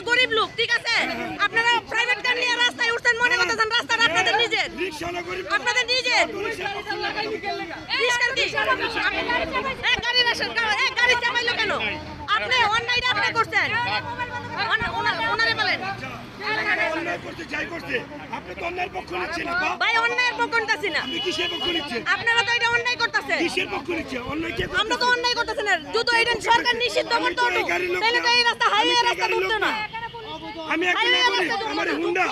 গরিব লোক, ঠিক আছে? আপনারা প্রাইভেট গাড়ি নিয়ে রাস্তায় উঠছেন, মনে করতেছেন রাস্তাটা আপনাদের নিজের, আপনাদের নিজের। গাড়ি চাপাইলো কেন? আপনি অন্যায়টা আপনি করছেন, ওনারে বলেন। ভাই অন্যায়ের পক্ষ নিতেছি না, আপনারা তো এটা অন্যায় করতেছেন। আমরা তো অন্যায় করতেছি না, যদি এটা সরকার নিষিদ্ধ করতে হতো তাহলে তো এই রাস্তা হাইওয়ে রাস্তা উঠতো না। আমি একটা নাগরিক, আমার হুন্ডা,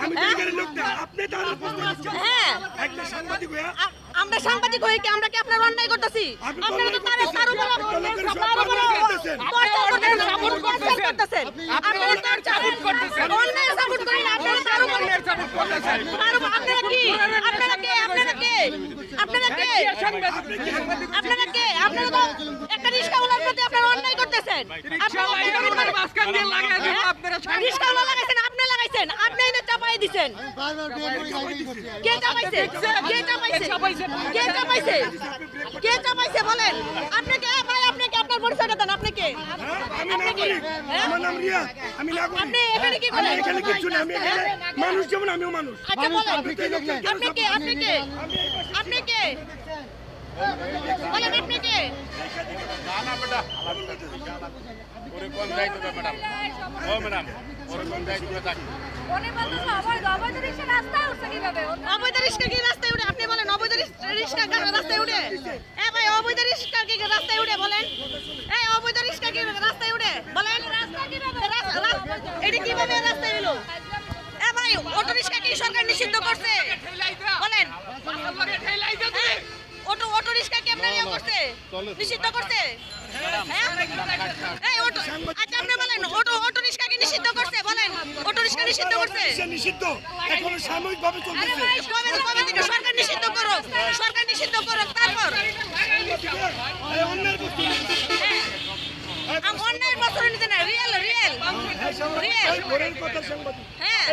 আমি জায়গার লোক না, আপনি তাহলে প্রশ্ন করছেন। হ্যাঁ, একটা সাংবাদিক হইয়া আমরা সাংবাদিক হই কি আমরা কি আপনার অন্যায় করতেছি? আপনারা তো তার উপর সাপোর্ট করতেছেন, আপনারা তার সাপোর্ট করতেছেন, অন্যায় সাপোর্ট করেন, আপনারা তার উপর সাপোর্ট করতেছেন। আপনারা কি আপনারা কে আপনারা কে আপনারা কে আপনারা কে আপনারা তো একটা রিকশাওয়ালার প্রতি আপনারা অন্যায় করতেছেন। আপনারা মাসখান দিয়ে লাগাই দেন, আপনারা রিকশাওয়ালা লাগাইছেন, আপনি লাগাইছেন, আপনি এটা চাপাই দিবেন। কে চাপাইছে? কে চাপাইছে? কে চাপাইছে? কে চাপাইছে বলেন? আপনি কে? ভাই আপনি কি আপনার পরিচয়টা দেন? আপনি কে? আমি নাগরিক, আমার নাম রিয়াদ, আমি নাগরিক। আপনি এখানে কি বলেন? এখানে কিছু না, আমি এখানে মানুষ যেমন আমিও মানুষ। আচ্ছা বলেন, আপনি কে? আপনি কে? আপনি কে বলেন? আপনি কে? না না বেটা ওরে কোন দায়িত্ব দে ম্যাডাম, ও ম্যাডাম ওরে কোন দায়িত্ব থাকি উনি বলতেছে অবৈধ রিকশা রাস্তায় উঠছে কিভাবে? অবৈধ রিকশা কি রাস্তায় উঠে? আপনি বলেন অবৈধ রিকশা রাস্তায় উঠে? এ ভাই অবৈধ রিকশা কি রাস্তায় উঠে বলেন? এই অবৈধ রিকশা কি রাস্তায় উঠে বলেন? রাস্তা কিভাবে? এটা কিভাবে রাস্তায় হলো? এ ভাই অটো রিকশা কি সরকার নিষিদ্ধ করছে বলেন? অটো রিকশা কি আপনারা ইয়ে করছে? নিষিদ্ধ করছে? হ্যাঁ এই অটো, আচ্ছা আপনি বলেন অটো রিকশা কি নিষিদ্ধ করছে বলেন? অটো রিকশা নিষিদ্ধ করছে? নিষিদ্ধ, এখন সাময়িকভাবে চলতেছে। কবে থেকে সরকার নিষিদ্ধ করুক, সরকার নিষিদ্ধ করুক, তারপর অন্যায় করতে অন্যায়ের বছর নিতে না, রিয়েল রিয়েল রিয়েল কথা সাংবাদিক। হ্যাঁ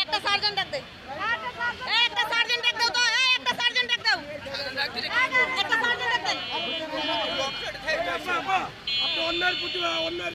একটা সার্জেন্ট ডাক দে, একটা সার্জেন্ট ডাক দাও তো, একটা সার্জেন্ট ডাক দাও, একটা সার্জেন্ট ডাক দে। আপনি অন্যায়ের প্রতি অন্যায়